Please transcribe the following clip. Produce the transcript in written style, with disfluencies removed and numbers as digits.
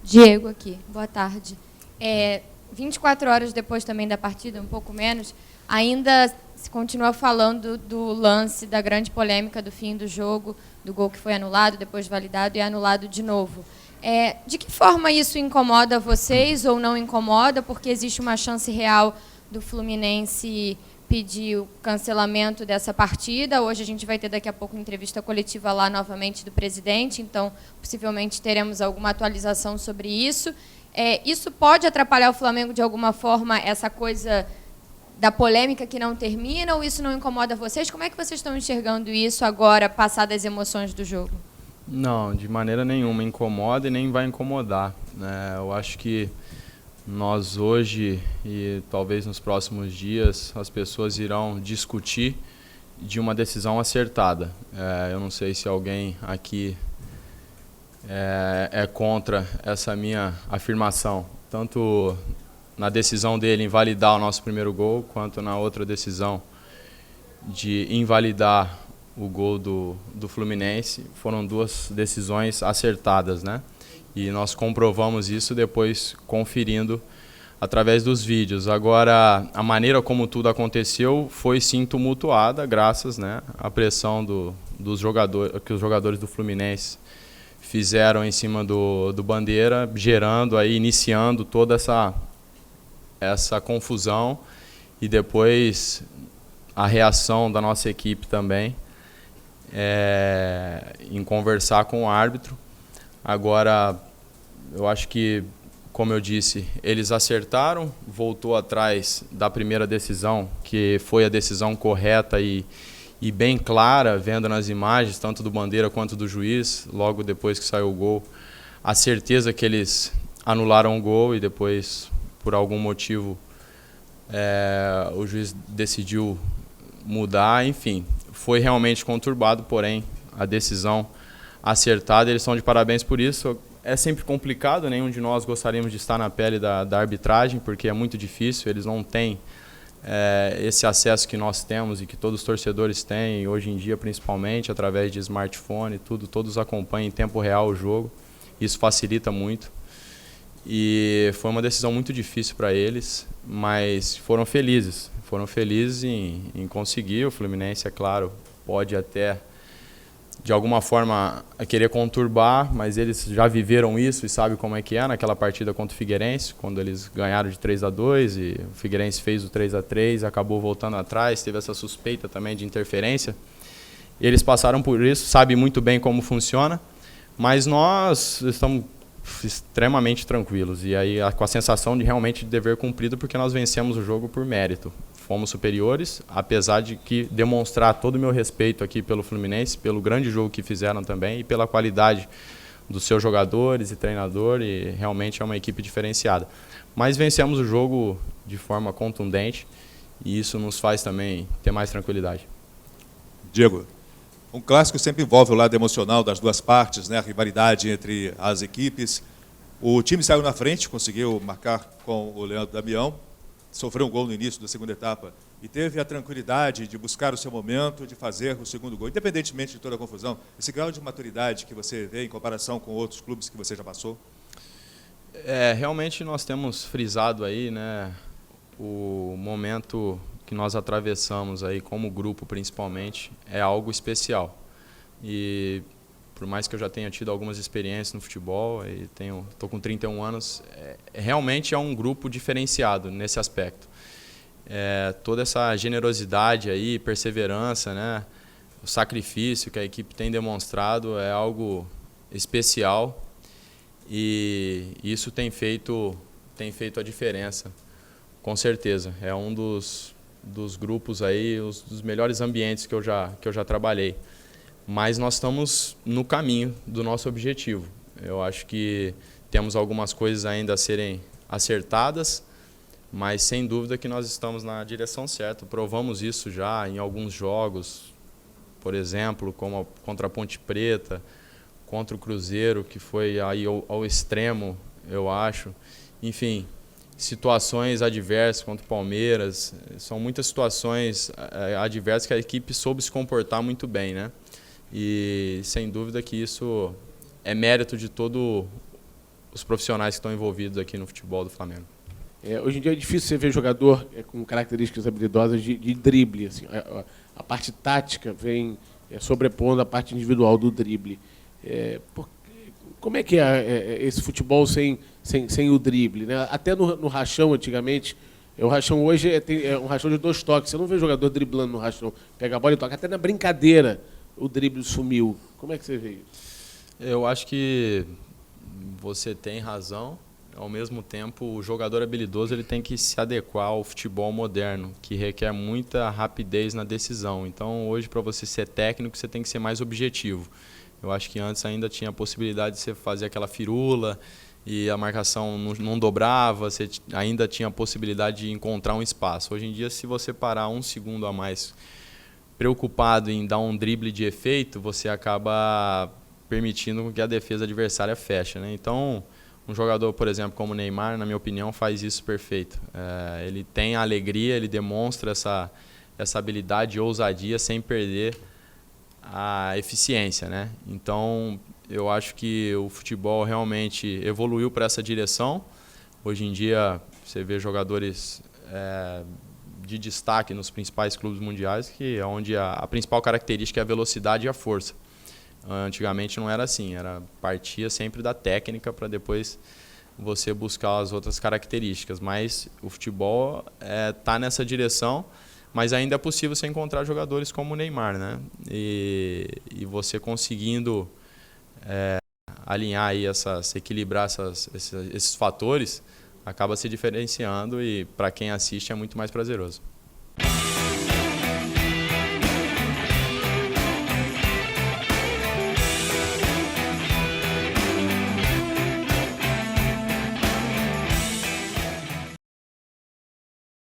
Diego aqui, boa tarde. 24 horas depois também da partida, um pouco menos, ainda se continua falando do lance, da grande polêmica do fim do jogo, do gol que foi anulado, depois validado e anulado de novo. De que forma isso incomoda vocês ou não incomoda? Porque existe uma chance real do Fluminense pedir o cancelamento dessa partida. Hoje a gente vai ter daqui a pouco uma entrevista coletiva lá novamente do presidente, então possivelmente teremos alguma atualização sobre isso. Isso pode atrapalhar o Flamengo de alguma forma, essa coisa da polêmica que não termina, ou isso não incomoda vocês? Como é que vocês estão enxergando isso agora, passadas as emoções do jogo? Não, de maneira nenhuma incomoda e nem vai incomodar, né? Eu acho que nós hoje e talvez nos próximos dias as pessoas irão discutir de uma decisão acertada. Eu não sei se alguém aqui é contra essa minha afirmação, tanto na decisão dele invalidar o nosso primeiro gol, quanto na outra decisão de invalidar o gol do Fluminense. Foram duas decisões acertadas, né? E nós comprovamos isso depois conferindo através dos vídeos. Agora, a maneira como tudo aconteceu foi sim tumultuada, graças, né, à pressão dos jogadores, que os jogadores do Fluminense fizeram em cima do Bandeira, gerando aí, iniciando toda essa confusão, e depois a reação da nossa equipe também, em conversar com o árbitro. Agora, eu acho que, como eu disse, eles acertaram, voltou atrás da primeira decisão, que foi a decisão correta e bem clara, vendo nas imagens, tanto do Bandeira quanto do juiz, logo depois que saiu o gol, a certeza que eles anularam o gol e depois, por algum motivo, o juiz decidiu mudar. Enfim, foi realmente conturbado, porém a decisão acertada, eles estão de parabéns por isso. É sempre complicado, nenhum de nós gostaríamos de estar na pele da arbitragem, porque é muito difícil, eles não têm esse acesso que nós temos e que todos os torcedores têm, hoje em dia principalmente, através de smartphone, todos acompanham em tempo real o jogo, isso facilita muito. E foi uma decisão muito difícil para eles, mas foram felizes em conseguir. O Fluminense, é claro, pode até de alguma forma querer conturbar, mas eles já viveram isso e sabem como é que é naquela partida contra o Figueirense, quando eles ganharam de 3-2 e o Figueirense fez o 3-3, acabou voltando atrás, teve essa suspeita também de interferência. Eles passaram por isso, sabem muito bem como funciona, mas nós estamos extremamente tranquilos e aí com a sensação de realmente dever cumprido, porque nós vencemos o jogo por mérito. Fomos superiores, apesar de que demonstrar todo o meu respeito aqui pelo Fluminense, pelo grande jogo que fizeram também e pela qualidade dos seus jogadores e treinador, e realmente é uma equipe diferenciada. Mas vencemos o jogo de forma contundente e isso nos faz também ter mais tranquilidade. Diego, um clássico sempre envolve o lado emocional das duas partes, né? A rivalidade entre as equipes. O time saiu na frente, conseguiu marcar com o Leandro Damião, sofreu um gol no início da segunda etapa e teve a tranquilidade de buscar o seu momento, de fazer o segundo gol, independentemente de toda a confusão. Esse grau de maturidade que você vê em comparação com outros clubes que você já passou? Realmente nós temos frisado aí, né, o momento que nós atravessamos aí como grupo, principalmente, é algo especial. E por mais que eu já tenha tido algumas experiências no futebol, e estou com 31 anos, realmente é um grupo diferenciado nesse aspecto. Toda essa generosidade aí, perseverança, né, o sacrifício que a equipe tem demonstrado é algo especial, e isso tem feito a diferença, com certeza. É um dos grupos aí, dos melhores ambientes que eu já trabalhei. Mas nós estamos no caminho do nosso objetivo. Eu acho que temos algumas coisas ainda a serem acertadas, mas sem dúvida que nós estamos na direção certa. Provamos isso já em alguns jogos, por exemplo, como contra a Ponte Preta, contra o Cruzeiro, que foi aí ao extremo, eu acho. Enfim, situações adversas contra o Palmeiras, são muitas situações adversas que a equipe soube se comportar muito bem, né? E sem dúvida que isso é mérito de todo os profissionais que estão envolvidos aqui no futebol do Flamengo. Hoje em dia é difícil você ver jogador com características habilidosas de drible. Assim, a parte tática vem sobrepondo a parte individual do drible. Como é que é esse futebol sem o drible, né? Até no rachão, antigamente, o rachão hoje é um rachão de 2 toques. Você não vê jogador driblando no rachão. Pega a bola e toca. Até na brincadeira o drible sumiu. Como é que você vê isso? Eu acho que você tem razão. Ao mesmo tempo, o jogador habilidoso ele tem que se adequar ao futebol moderno, que requer muita rapidez na decisão. Então, hoje, para você ser técnico, você tem que ser mais objetivo. Eu acho que antes ainda tinha a possibilidade de você fazer aquela firula e a marcação não dobrava, você ainda tinha a possibilidade de encontrar um espaço. Hoje em dia, se você parar 1 segundo a mais preocupado em dar um drible de efeito, você acaba permitindo que a defesa adversária feche, né? Então, um jogador, por exemplo, como o Neymar, na minha opinião, faz isso perfeito. Ele tem a alegria, ele demonstra essa habilidade e ousadia sem perder a eficiência, né? Então, eu acho que o futebol realmente evoluiu para essa direção. Hoje em dia, você vê jogadores de destaque nos principais clubes mundiais, que é onde a principal característica é a velocidade e a força. Antigamente não era assim, partia sempre da técnica para depois você buscar as outras características. Mas o futebol está nessa direção, mas ainda é possível você encontrar jogadores como o Neymar, né? E você conseguindo alinhar aí equilibrar esses fatores, acaba se diferenciando e para quem assiste é muito mais prazeroso.